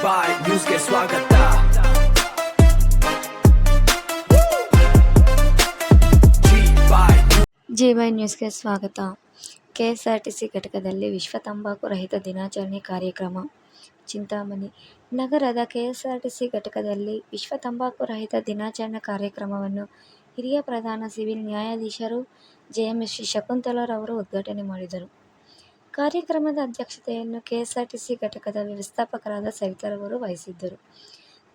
ಬಾಯ್ ನ್ಯೂಸ್ಗೆ ಸ್ವಾಗತ. ಜಿ ನ್ಯೂಸ್ಗೆ ಸ್ವಾಗತ. ಕೆಎಸ್ಆರ್ಟಿಸಿ ಘಟಕದಲ್ಲಿ ವಿಶ್ವ ತಂಬಾಕು ರಹಿತ ದಿನಾಚರಣೆ ಕಾರ್ಯಕ್ರಮ. ಚಿಂತಾಮಣಿ ನಗರದ ಕೆಎಸ್ಆರ್ಟಿಸಿ ಘಟಕದಲ್ಲಿ ವಿಶ್ವ ತಂಬಾಕು ರಹಿತ ದಿನಾಚರಣೆ ಕಾರ್ಯಕ್ರಮವನ್ನು ಹಿರಿಯ ಪ್ರಧಾನ ಸಿವಿಲ್ ನ್ಯಾಯಾಧೀಶರು ಜೆ.ಎಂ.ಶ್ರೀ ಶಕುಂತಲಾರವರು ಉದ್ಘಾಟನೆ ಮಾಡಿದರು. ಕಾರ್ಯಕ್ರಮದ ಅಧ್ಯಕ್ಷತೆಯನ್ನು ಕೆಎಸ್ಆರ್ಟಿಸಿ ಘಟಕದ ವ್ಯವಸ್ಥಾಪಕರಾದ ಸವಿತಾರವರು ವಹಿಸಿದ್ದರು.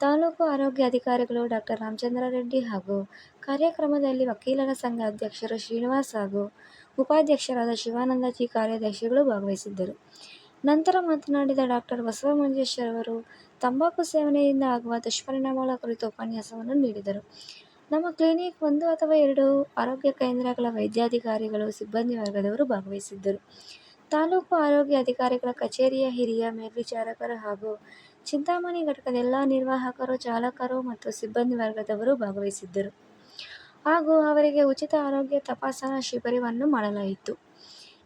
ತಾಲೂಕು ಆರೋಗ್ಯ ಅಧಿಕಾರಿಗಳು ಡಾಕ್ಟರ್ ರಾಮಚಂದ್ರ ರೆಡ್ಡಿ ಹಾಗೂ ಕಾರ್ಯಕ್ರಮದಲ್ಲಿ ವಕೀಲರ ಸಂಘ ಅಧ್ಯಕ್ಷರು ಶ್ರೀನಿವಾಸ್ ಹಾಗೂ ಉಪಾಧ್ಯಕ್ಷರಾದ ಶಿವಾನಂದಜಿ ಕಾರ್ಯದರ್ಶಿಗಳು ಭಾಗವಹಿಸಿದ್ದರು. ನಂತರ ಮಾತನಾಡಿದ ಡಾಕ್ಟರ್ ಬಸವಮಂಜೇಶ್ವರವರು ತಂಬಾಕು ಸೇವನೆಯಿಂದ ಆಗುವ ದುಷ್ಪರಿಣಾಮಗಳ ಕುರಿತು ಉಪನ್ಯಾಸವನ್ನು ನೀಡಿದರು. ನಮ್ಮ ಕ್ಲಿನಿಕ್ 1 ಅಥವಾ 2 ಆರೋಗ್ಯ ಕೇಂದ್ರಗಳ ವೈದ್ಯಾಧಿಕಾರಿಗಳು, ಸಿಬ್ಬಂದಿ ವರ್ಗದವರು ಭಾಗವಹಿಸಿದ್ದರು. ತಾಲೂಕು ಆರೋಗ್ಯ ಅಧಿಕಾರಿಗಳ ಕಚೇರಿಯ ಹಿರಿಯ ಮೇಲ್ವಿಚಾರಕರು ಹಾಗೂ ಚಿಂತಾಮಣಿ ಘಟಕದ ಎಲ್ಲ ನಿರ್ವಾಹಕರು, ಚಾಲಕರು ಮತ್ತು ಸಿಬ್ಬಂದಿ ವರ್ಗದವರು ಭಾಗವಹಿಸಿದ್ದರು ಹಾಗೂ ಅವರಿಗೆ ಉಚಿತ ಆರೋಗ್ಯ ತಪಾಸಣಾ ಶಿಬಿರವನ್ನು ಮಾಡಲಾಯಿತು.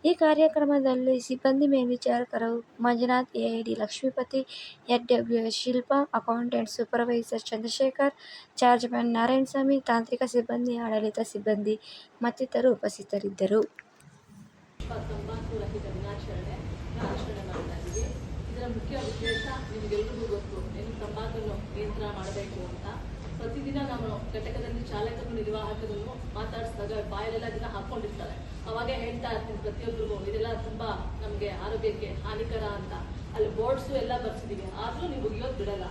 ಈ ಕಾರ್ಯಕ್ರಮದಲ್ಲಿ ಸಿಬ್ಬಂದಿ ಮೇಲ್ವಿಚಾರಕರು ಮಂಜುನಾಥ್, ಎಐಡಿ ಲಕ್ಷ್ಮೀಪತಿ, ಎಚ್.ಡಬ್ಲ್ಯೂ.ಎಸ್ ಶಿಲ್ಪಾ, ಅಕೌಂಟೆಂಟ್ ಸೂಪರ್ವೈಸರ್ ಚಂದ್ರಶೇಖರ್, ಚಾರ್ಜ್ಮನ್ ನಾರಾಯಣಸ್ವಾಮಿ, ತಾಂತ್ರಿಕ ಸಿಬ್ಬಂದಿ, ಆಡಳಿತ ಸಿಬ್ಬಂದಿ ಮತ್ತಿತರರು ಉಪಸ್ಥಿತರಿದ್ದರು. ತಂಬಾಕು ರಹಿತ ದಿನಾಚರಣೆ ಆಚರಣೆ ಮಾಡ್ತಾ ಇದ್ದೀವಿ. ಇದರ ಮುಖ್ಯ ಉದ್ದೇಶ ನಿಮಗೆಲ್ಲರಿಗೂ ಗೊತ್ತು, ಏನು ತಂಬಾಕನ್ನು ನಿಯಂತ್ರಣ ಮಾಡಬೇಕು ಅಂತ. ಪ್ರತಿದಿನ ನಾವು ಘಟಕದಲ್ಲಿ ಚಾಲಕರು, ನಿರ್ವಾಹಕರನ್ನು ಮಾತಾಡಿಸಿದಾಗ ಬಾಯಲ್ಲೆಲ್ಲ ದಿನ ಹಾಕೊಂಡಿರ್ತಾರೆ. ಅವಾಗೇ ಹೇಳ್ತಾ ಇರ್ತೀನಿ ಪ್ರತಿಯೊಬ್ಬರಿಗೂ, ಇದೆಲ್ಲ ತುಂಬಾ ನಮಗೆ ಆರೋಗ್ಯಕ್ಕೆ ಹಾನಿಕರ ಅಂತ. ಅಲ್ಲಿ ಬೋರ್ಡ್ಸು ಎಲ್ಲ ಬರ್ಸಿದೀವಿ, ಆದ್ರೂ ನೀವು ಉಗಿಯೋದು ಬಿಡಲ್ಲ.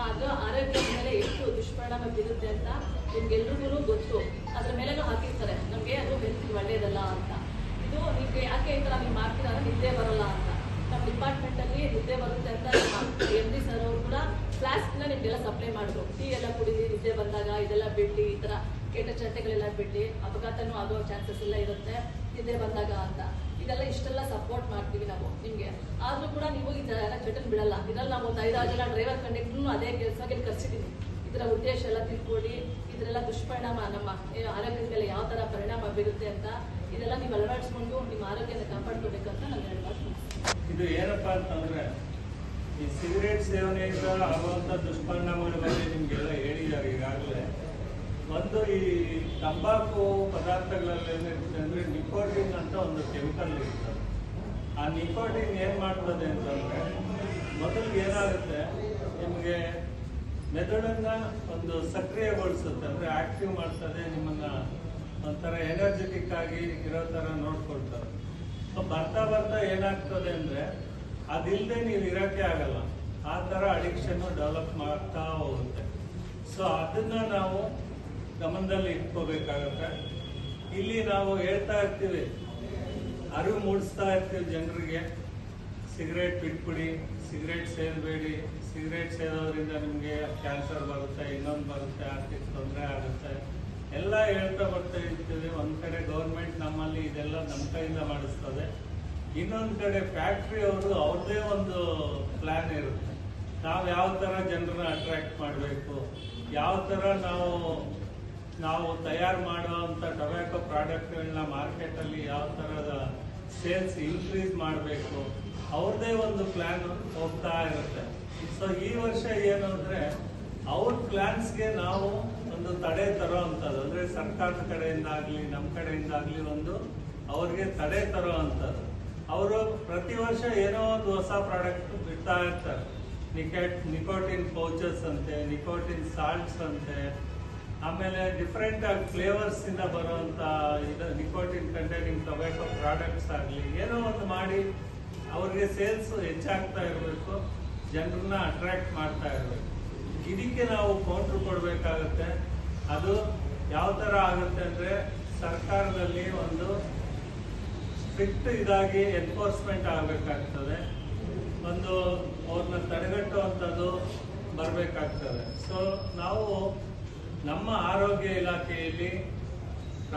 ಅದು ಆರೋಗ್ಯದ ಮೇಲೆ ಎಷ್ಟು ದುಷ್ಪರಿಣಾಮ ಬೀರುತ್ತೆ ಅಂತ ನಿಮ್ಗೆಲ್ರಿಗೂ ಗೊತ್ತು. ಅದ್ರ ಮೇಲೆನೂ ಹಾಕಿರ್ತಾರೆ, ನಮಗೆ ಅದು ಹೆಲ್ತ್ಗೆ ಒಳ್ಳೇದಲ್ಲ ಅಂತ. ಇದು ನಿಮಗೆ ಯಾಕೆ ಈ ಥರ ನೀವು ಮಾಡ್ತೀರಾ ಅಂದ್ರೆ ನಿದ್ದೆ ಬರಲ್ಲ ಅಂತ. ನಮ್ಮ ಡಿಪಾರ್ಟ್ಮೆಂಟಲ್ಲಿ ನಿದ್ದೆ ಬರುತ್ತೆ ಅಂತ ನಮ್ಮ ಎಂ.ಡಿ ಸರ್ ಅವರು ಕೂಡ ಫ್ಲಾಸ್ಕ್ನ ನಿಮಗೆಲ್ಲ ಸಪ್ಲೈ ಮಾಡಿದ್ರು. ಟೀ ಎಲ್ಲ ಕುಡಿದು ನಿದ್ದೆ ಬಂದಾಗ ಇದೆಲ್ಲ ಬಿಡ್ಲಿ, ಈ ಥರ ಕೆಟ್ಟ ಚಟಗಳೆಲ್ಲ ಬಿಡ್ಲಿ, ಅಪಘಾತನೂ ಆಗೋ ಚಾನ್ಸಸ್ ಎಲ್ಲ ಇರುತ್ತೆ ನಿದ್ದೆ ಬಂದಾಗ ಅಂತ. ಇದೆಲ್ಲ ಇಷ್ಟೆಲ್ಲ ಸಪೋರ್ಟ್ ಮಾಡ್ತೀವಿ ನಾವು ನಿಮಗೆ. ಆದರೂ ಕೂಡ ನೀವು ಇದೆಲ್ಲ ಚಟನ್ ಬಿಡಲ್ಲ. ಇದರಲ್ಲಿ ನಾವು ಒಂದು 5-6 ಜನ ಡ್ರೈವರ್ ಕಂಡಕ್ಟರ್ನು ಅದೇ ಕೆಲಸಕ್ಕೆ ಕರ್ಸಿದ್ದೀವಿ. ಇದರ ಉದ್ದೇಶ ಎಲ್ಲ ತಿಳ್ಕೊಳ್ಳಿ, ಇದರೆಲ್ಲ ದುಷ್ಪರಿಣಾಮ ನಮ್ಮ ಆರೋಗ್ಯದ ಮೇಲೆ ಯಾವ ಥರ ಪರಿಣಾಮ ಬೀರುತ್ತೆ ಅಂತ ಇದೆಲ್ಲ ನೀವು ಅಳವಡಿಸ್ಕೊಂಡು ನಿಮ್ಮ ಆರೋಗ್ಯನ ಕಾಪಾಡ್ಕೋಬೇಕಂತ ನಾನು ಹೇಳ್ಬೋದು. ಇದು ಏನಪ್ಪಾ ಅಂತಂದ್ರೆ, ಈ ಸಿಗರೇಟ್ ಸೇವನೆಯಿಂದ ಆಗುವಂಥ ದುಷ್ಪರಿಣಾಮಗಳ ಬಗ್ಗೆ ನಿಮಗೆಲ್ಲ ಹೇಳಿದ್ದಾರೆ ಈಗಾಗಲೇ. ಒಂದು, ಈ ತಂಬಾಕು ಪದಾರ್ಥಗಳಲ್ಲಿ ಏನಿರುತ್ತೆ ಅಂದರೆ ನಿಕೋಟಿನ್ ಅಂತ ಒಂದು ಕೆಮಿಕಲ್ ಇರ್ತದೆ. ಆ ನಿಕೋಟಿನ್ ಏನು ಮಾಡ್ತದೆ ಅಂತಂದರೆ, ಮೊದಲು ಏನಾಗುತ್ತೆ, ನಿಮಗೆ ಮೆದುಳನ್ನು ಒಂದು ಸಕ್ರಿಯಗೊಳಿಸುತ್ತೆ, ಅಂದರೆ ಆಕ್ಟಿವ್ ಮಾಡ್ತದೆ, ನಿಮ್ಮನ್ನು ಒಂಥರ ಎನರ್ಜೆಟಿಕ್ ಆಗಿ ಇರೋ ಥರ ನೋಡ್ಕೊಳ್ತಾರೆ. ಬರ್ತಾ ಬರ್ತಾ ಏನಾಗ್ತದೆ ಅಂದರೆ, ಅದಿಲ್ಲದೆ ನೀವು ಇರೋಕ್ಕೆ ಆಗಲ್ಲ. ಆ ಥರ ಅಡಿಕ್ಷನ್ನು ಡೆವಲಪ್ ಮಾಡ್ತಾ ಹೋಗುತ್ತೆ. ಸೊ ಅದನ್ನು ನಾವು ಗಮನದಲ್ಲಿ ಇಟ್ಕೋಬೇಕಾಗತ್ತೆ. ಇಲ್ಲಿ ನಾವು ಹೇಳ್ತಾ ಇರ್ತೀವಿ, ಅರಿವು ಮೂಡಿಸ್ತಾ ಇರ್ತೀವಿ ಜನರಿಗೆ, ಸಿಗರೇಟ್ ಬಿಟ್ಬಿಡಿ, ಸಿಗರೇಟ್ ಸೇದಬೇಡಿ, ಸಿಗರೇಟ್ ಸೇದೋದ್ರಿಂದ ನಿಮಗೆ ಕ್ಯಾನ್ಸರ್ ಬರುತ್ತೆ, ಇನ್ನೊಂದು ಬರುತ್ತೆ, ಆರ್ಥಿಕ ತೊಂದರೆ ಆಗುತ್ತೆ ಎಲ್ಲ ಹೇಳ್ತಾ ಬರ್ತಾ ಇರ್ತೀವಿ. ಒಂದು ಕಡೆ ಗೌರ್ಮೆಂಟ್ ನಮ್ಮಲ್ಲಿ ಇದೆಲ್ಲ ನಮ್ಮ ಕೈಯಿಂದ ಮಾಡಿಸ್ತದೆ, ಇನ್ನೊಂದು ಕಡೆ ಫ್ಯಾಕ್ಟ್ರಿ ಅವರು ಅವ್ರದ್ದೇ ಒಂದು ಪ್ಲ್ಯಾನ್ ಇರುತ್ತೆ. ನಾವು ಯಾವ ಥರ ಜನರನ್ನ ಅಟ್ರಾಕ್ಟ್ ಮಾಡಬೇಕು, ಯಾವ ಥರ ನಾವು ತಯಾರು ಮಾಡುವಂಥ ಟೊಬ್ಯಾಕೊ ಪ್ರಾಡಕ್ಟ್ಗಳನ್ನ ಮಾರ್ಕೆಟಲ್ಲಿ ಯಾವ ಥರದ ಸೇಲ್ಸ್ ಇನ್ಕ್ರೀಸ್ ಮಾಡಬೇಕು, ಅವ್ರದ್ದೇ ಒಂದು ಪ್ಲ್ಯಾನ್ ಹೋಗ್ತಾ ಇರುತ್ತೆ. ಸೊ ಈ ವರ್ಷ ಏನು ಅಂದರೆ, ಅವ್ರ ಪ್ಲ್ಯಾನ್ಸ್ಗೆ ನಾವು ಒಂದು ತಡೆ ತರೋ ಅಂಥದ್ದು, ಅಂದರೆ ಸರ್ಕಾರದ ಕಡೆಯಿಂದ ಆಗಲಿ ನಮ್ಮ ಕಡೆಯಿಂದ ಆಗಲಿ ಒಂದು ಅವ್ರಿಗೆ ತಡೆ ತರೋ ಅಂಥದ್ದು. ಅವರು ಪ್ರತಿ ವರ್ಷ ಏನೋ ಒಂದು ಹೊಸ ಪ್ರಾಡಕ್ಟ್ ಬಿಡ್ತಾ ಇರ್ತಾರೆ. ನಿಕೋಟಿನ್ ಪೌಚಸ್ ಅಂತೆ, ನಿಕೋಟಿನ್ ಸಾಲ್ಟ್ಸ್ ಅಂತೆ, ಆಮೇಲೆ ಡಿಫ್ರೆಂಟ್ ಆಗಿ ಫ್ಲೇವರ್ಸಿಂದ ಬರುವಂಥ ಇದು ನಿಕೋಟಿನ್ ಕಂಟೈನಿಂಗ್ ಟೊಬ್ಯಾಕೊ ಪ್ರಾಡಕ್ಟ್ಸ್ ಆಗಲಿ ಏನೋ ಒಂದು ಮಾಡಿ ಅವ್ರಿಗೆ ಸೇಲ್ಸ್ ಹೆಚ್ಚಾಗ್ತಾ ಇರಬೇಕು, ಜನರನ್ನ ಅಟ್ರಾಕ್ಟ್ ಮಾಡ್ತಾ ಇರಬೇಕು. ಇದಕ್ಕೆ ನಾವು ಕೌಂಟ್ರ್ ಕೊಡಬೇಕಾಗತ್ತೆ. ಅದು ಯಾವ ಥರ ಆಗುತ್ತೆ ಅಂದರೆ, ಸರ್ಕಾರದಲ್ಲಿ ಒಂದು ಸ್ಟ್ರಿಕ್ಟ್ ಇದಾಗಿ ಎನ್ಫೋರ್ಸ್ಮೆಂಟ್ ಆಗಬೇಕಾಗ್ತದೆ, ಒಂದು ಅವ್ರನ್ನ ತಡೆಗಟ್ಟುವಂಥದ್ದು ಬರಬೇಕಾಗ್ತದೆ. ಸೊ ನಾವು ನಮ್ಮ ಆರೋಗ್ಯ ಇಲಾಖೆಯಲ್ಲಿ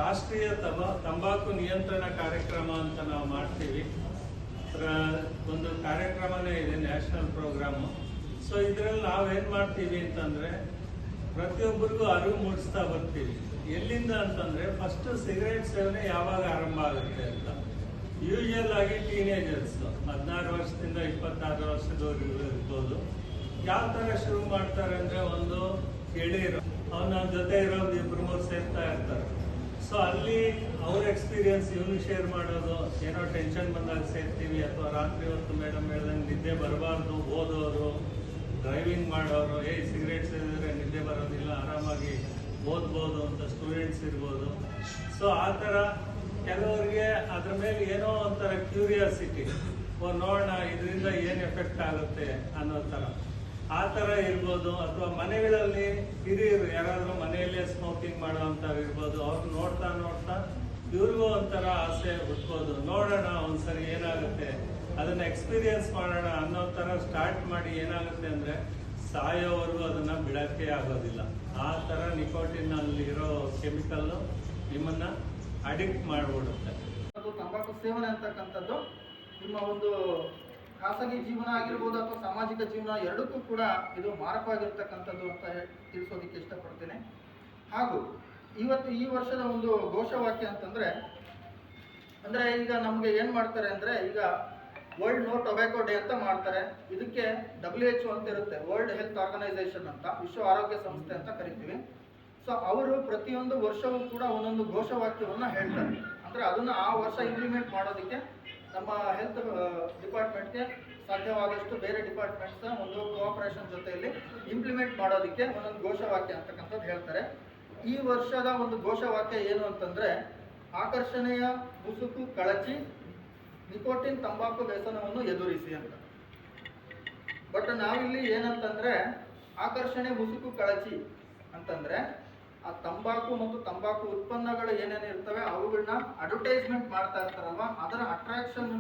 ರಾಷ್ಟ್ರೀಯ ತಂಬಾಕು ನಿಯಂತ್ರಣ ಕಾರ್ಯಕ್ರಮ ಅಂತ ನಾವು ಮಾಡ್ತೀವಿ. ಒಂದು ಕಾರ್ಯಕ್ರಮನೇ ಇದೆ, ನ್ಯಾಷನಲ್ ಪ್ರೋಗ್ರಾಮು. ಸೊ ಇದರಲ್ಲಿ ನಾವೇನು ಮಾಡ್ತೀವಿ ಅಂತಂದರೆ, ಪ್ರತಿಯೊಬ್ಬರಿಗೂ ಅರಿವು ಮೂಡಿಸ್ತಾ ಬರ್ತೀವಿ. ಎಲ್ಲಿಂದ ಅಂತಂದರೆ, ಫಸ್ಟ್ ಸಿಗರೇಟ್ ಸೇವನೆ ಯಾವಾಗ ಆರಂಭ ಆಗುತ್ತೆ ಅಂತ. ಯೂಶುವಲ್ ಆಗಿ ಟೀನೇಜರ್ಸ್ 16 ವರ್ಷದಿಂದ 26 ವರ್ಷದವರೆಗೂ ಇರ್ಬೋದು. ಯಾವ ತರ ಶುರು ಮಾಡ್ತಾರೆ ಅಂದ್ರೆ, ಒಂದು ಗೆಳೆಯರು ಅವನ ಜೊತೆ ಇರೋ ಒಂದು ಇಬ್ರು ಮೂರು ಸೇರ್ತಾ ಇರ್ತಾರೆ. ಸೊ ಅಲ್ಲಿ ಅವ್ರ ಎಕ್ಸ್ಪೀರಿಯನ್ಸ್ ಇವನು ಶೇರ್ ಮಾಡೋದು, ಏನೋ ಟೆನ್ಷನ್ ಬಂದಾಗ ಸೇರ್ತೀವಿ, ಅಥವಾ ರಾತ್ರಿ ಹೊತ್ತು ಮೇಡಮ್ ಹೇಳ್ದಂಗೆ ನಿದ್ದೆ ಬರಬಾರ್ದು, ಓದೋರು, ಡ್ರೈವಿಂಗ್ ಮಾಡೋರು, ಸಿಗರೇಟ್ ಸೇದಿದ್ರೆ ನಿದ್ದೆ ಬರೋದಿಲ್ಲ, ಆರಾಮಾಗಿ ಓದ್ಬೋದು ಅಂತ ಸ್ಟೂಡೆಂಟ್ಸ್ ಇರ್ಬೋದು. ಸೊ ಆ ಥರ ಕೆಲವರಿಗೆ ಅದ್ರ ಮೇಲೆ ಏನೋ ಒಂಥರ ಕ್ಯೂರಿಯಾಸಿಟಿ, ನೋಡೋಣ ಇದರಿಂದ ಏನು ಎಫೆಕ್ಟ್ ಆಗುತ್ತೆ ಅನ್ನೋ ಥರ, ಆ ಥರ ಇರ್ಬೋದು. ಅಥವಾ ಮನೆಗಳಲ್ಲಿ ಹಿರಿಯರು ಯಾರಾದರೂ ಮನೆಯಲ್ಲೇ ಸ್ಮೋಕಿಂಗ್ ಮಾಡೋವಂಥವ್ರು ಇರ್ಬೋದು, ಅವ್ರು ನೋಡ್ತಾ ನೋಡ್ತಾ ಇವ್ರಿಗೂ ಒಂಥರ ಆಸೆ ಹುಟ್ಬೋದು, ನೋಡೋಣ ಒಂದ್ಸರಿ ಏನಾಗುತ್ತೆ, ಅದನ್ನ ಎಕ್ಸ್ಪೀರಿಯನ್ಸ್ ಮಾಡೋಣ ಅನ್ನೋ ಥರ ಸ್ಟಾರ್ಟ್ ಮಾಡಿ ಏನಾಗುತ್ತೆ ಅಂದರೆ ಸಾಯೋವರೆಗೂ ಅದನ್ನು ಬಿಡೋಕ್ಕೆ ಆಗೋದಿಲ್ಲ. ಆ ಥರ ನಿಕೋಟಿನಲ್ಲಿರೋ ಕೆಮಿಕಲ್ಲು ನಿಮ್ಮನ್ನ ಅಡಿಕ್ಟ್ ಮಾಡಿಬಿಡುತ್ತೆ. ಅದು ತಂಬಾಕು ಸೇವನೆ ಅಂತಕ್ಕಂಥದ್ದು ನಿಮ್ಮ ಒಂದು ಖಾಸಗಿ ಜೀವನ ಆಗಿರ್ಬೋದು ಅಥವಾ ಸಾಮಾಜಿಕ ಜೀವನ ಎರಡಕ್ಕೂ ಕೂಡ ಇದು ಮಾರಕವಾಗಿರ್ತಕ್ಕಂಥದ್ದು ಅಂತ ತಿಳಿಸೋದಕ್ಕೆ ಇಷ್ಟಪಡ್ತೇನೆ. ಹಾಗೂ ಇವತ್ತು ಈ ವರ್ಷದ ಒಂದು ಘೋಷವಾಕ್ಯ ಅಂತಂದರೆ, ಅಂದರೆ ಈಗ ನಮಗೆ ಏನು ಮಾಡ್ತಾರೆ ಅಂದರೆ, ಈಗ ವರ್ಲ್ಡ್ ನೋ ಟೊಬ್ಯಾಕೋ ಡೇ ಅಂತ ಮಾಡ್ತಾರೆ. ಇದಕ್ಕೆ WHO ಅಂತ ಇರುತ್ತೆ, ವರ್ಲ್ಡ್ ಹೆಲ್ತ್ ಆರ್ಗನೈಸೇಷನ್ ಅಂತ, ವಿಶ್ವ ಆರೋಗ್ಯ ಸಂಸ್ಥೆ ಅಂತ ಕರಿತೀವಿ. ಸೊ ಅವರು ಪ್ರತಿಯೊಂದು ವರ್ಷವೂ ಕೂಡ ಒಂದೊಂದು ಘೋಷವಾಕ್ಯವನ್ನು ಹೇಳ್ತಾರೆ. ಅಂದರೆ ಅದನ್ನು ಆ ವರ್ಷ ಇಂಪ್ಲಿಮೆಂಟ್ ಮಾಡೋದಕ್ಕೆ ನಮ್ಮ ಹೆಲ್ತ್ ಡಿಪಾರ್ಟ್ಮೆಂಟ್ಗೆ ಸಾಧ್ಯವಾದಷ್ಟು ಬೇರೆ ಡಿಪಾರ್ಟ್ಮೆಂಟ್ಸ್ ಒಂದು ಕೋಆಪರೇಷನ್ ಜೊತೆಯಲ್ಲಿ ಇಂಪ್ಲಿಮೆಂಟ್ ಮಾಡೋದಕ್ಕೆ ಒಂದೊಂದು ಘೋಷವಾಕ್ಯ ಅಂತಕ್ಕಂಥದ್ದು ಹೇಳ್ತಾರೆ. ಈ ವರ್ಷದ ಒಂದು ಘೋಷವಾಕ್ಯ ಏನು ಅಂತಂದರೆ, ಆಕರ್ಷಣೆಯ ಮುಸುಕು ಕಳಚಿ ನಿಕೋಟಿನ್ ತಂಬಾಕು ವ್ಯಸನವನ್ನು ಎದುರಿಸಿ ಅಂತ. ಬಟ್ ನಾವಿಲ್ಲಿ ಏನಂತಂದರೆ, ಆಕರ್ಷಣೆ ಮುಸುಕು ಕಳಚಿ ಅಂತಂದರೆ ಆ ತಂಬಾಕು ಮತ್ತು ತಂಬಾಕು ಉತ್ಪನ್ನಗಳು ಏನೇನು ಇರ್ತವೆ ಅವುಗಳನ್ನ ಅಡ್ವರ್ಟೈಸ್ಮೆಂಟ್ ಮಾಡ್ತಾ ಇರ್ತಾರಲ್ವ, ಅದರ ಅಟ್ರಾಕ್ಷನ್